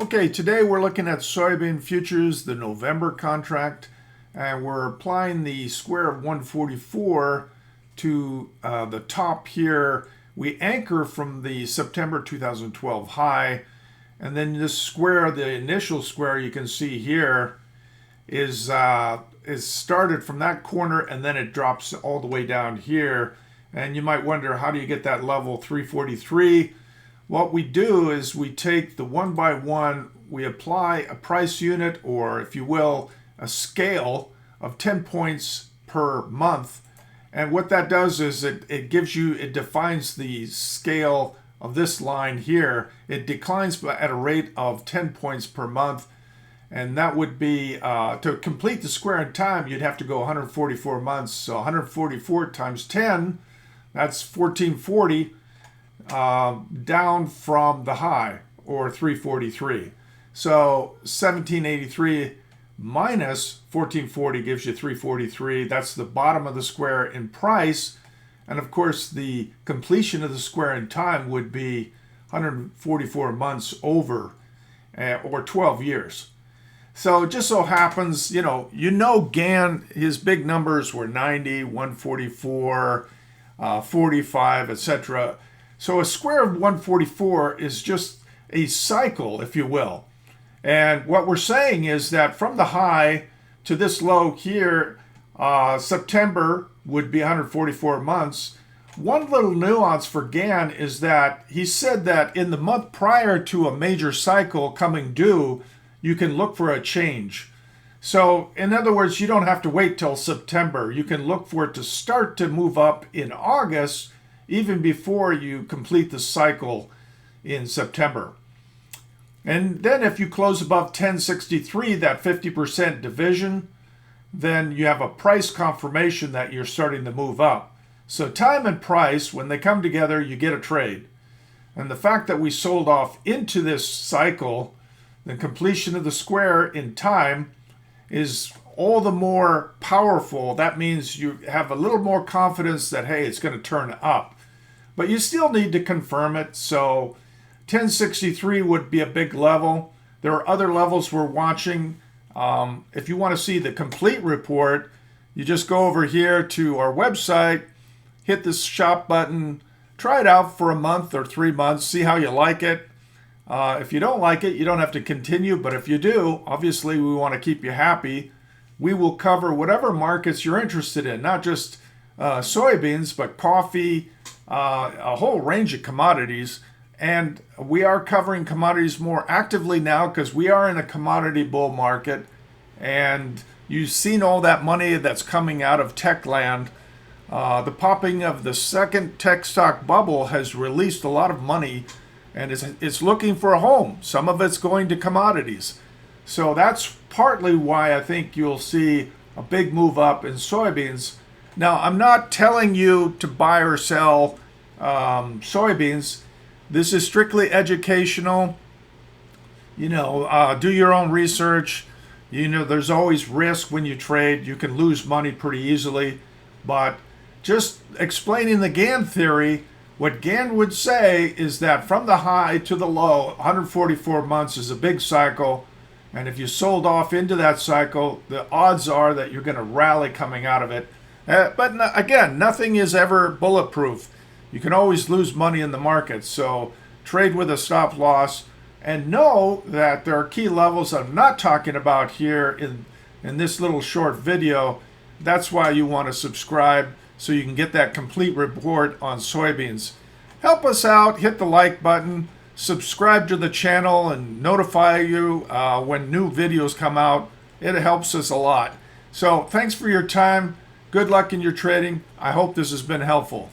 Okay, today we're looking at soybean futures, the November contract, and we're applying the square of 144 to the top here. We anchor from the September 2012 high, and then this square, the initial square you can see here, is started from that corner, and then it drops all the way down here. And you might wonder, how do you get that level 343? What we do is we take the one by one, we apply a price unit, or if you will, a scale of 10 points per month. And what that does is it defines the scale of this line here. It declines at a rate of 10 points per month. And that would be, to complete the square in time, you'd have to go 144 months. So 144 times 10, that's 1440. Down from the high, or 343. So 1783 minus 1440 gives you 343. That's the bottom of the square in price. And of course, the completion of the square in time would be 144 months over, or 12 years. So it just so happens, Gann, his big numbers were 90, 144, 45, etc. So a square of 144 is just a cycle, if you will. And what we're saying is that from the high to this low here, September would be 144 months. One little nuance for Gann is that he said that in the month prior to a major cycle coming due, you can look for a change. So in other words, you don't have to wait till September. You can look for it to start to move up in August, even before you complete the cycle in September. And then if you close above 1063, that 50% division, then you have a price confirmation that you're starting to move up. So time and price, when they come together, you get a trade. And the fact that we sold off into this cycle, the completion of the square in time, is all the more powerful. That means you have a little more confidence that, hey, it's going to turn up. But you still need to confirm it. So 1063 would be a big level. There are other levels we're watching. If you want to see the complete report, you just go over here to our website, hit this shop button, try it out for a month or 3 months, see how you like it. If you don't like it, you don't have to continue. But if you do, obviously we want to keep you happy. We will cover whatever markets you're interested in, not just soybeans, but coffee, a whole range of commodities. And we are covering commodities more actively now because we are in a commodity bull market. And you've seen all that money that's coming out of tech land. The popping of the second tech stock bubble has released a lot of money, and it's looking for a home. Some of it's going to commodities. So that's partly why I think you'll see a big move up in soybeans. Now, I'm not telling you to buy or sell soybeans. This is strictly educational. Do your own research. There's always risk when you trade. You can lose money pretty easily. But just explaining the Gann theory, what Gann would say is that from the high to the low, 144 months is a big cycle. And if you sold off into that cycle, the odds are that you're going to rally coming out of it. But again, nothing is ever bulletproof. You can always lose money in the market. So trade with a stop loss, and know that there are key levels I'm not talking about here in this little short video. That's why you want to subscribe, so you can get that complete report on soybeans. Help us out, hit the like button, subscribe to the channel, and notify you when new videos come out. It helps us a lot. So thanks for your time. Good luck in your trading. I hope this has been helpful.